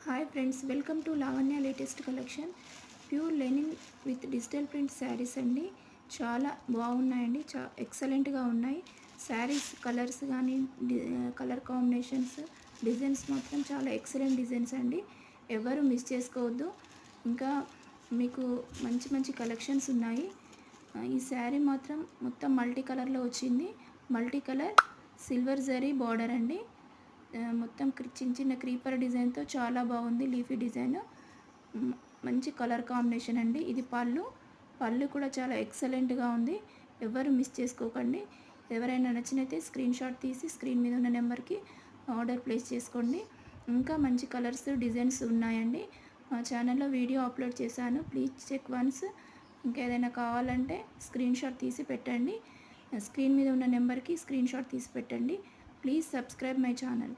Hi friends, welcome to Lavanya latest collection. Pure linen with digital print saris అండి. చాలా బాగున్నాయండి, ఎక్సలెంట్గా ఉన్నాయి. శారీస్ కలర్స్ కానీ కలర్ కాంబినేషన్స్, డిజైన్స్ మాత్రం చాలా ఎక్సలెంట్ డిజైన్స్ అండి. ఎవరు మిస్ చేసుకోవద్దు. ఇంకా మీకు మంచి మంచి కలెక్షన్స్ ఉన్నాయి. ఈ శారీ మాత్రం మొత్తం మల్టీ కలర్లో వచ్చింది. Multi colour silver zari border అండి. మొత్తం చిన్న చిన్న క్రీపర్ డిజైన్తో చాలా బాగుంది. లీఫీ డిజైన్, మంచి కలర్ కాంబినేషన్ అండి. ఇది పళ్ళు కూడా చాలా ఎక్సలెంట్గా ఉంది. ఎవరు మిస్ చేసుకోకండి. ఎవరైనా నచ్చినైతే స్క్రీన్ షాట్ తీసి స్క్రీన్ మీద ఉన్న నెంబర్కి ఆర్డర్ ప్లేస్ చేసుకోండి. ఇంకా మంచి కలర్స్ డిజైన్స్ ఉన్నాయండి. మా ఛానల్లో వీడియో అప్లోడ్ చేశాను, ప్లీజ్ చెక్ వన్స్. ఇంకా ఏదైనా కావాలంటే స్క్రీన్ షాట్ తీసి పెట్టండి. స్క్రీన్ మీద ఉన్న నెంబర్కి స్క్రీన్ షాట్ తీసి పెట్టండి. Please subscribe my channel.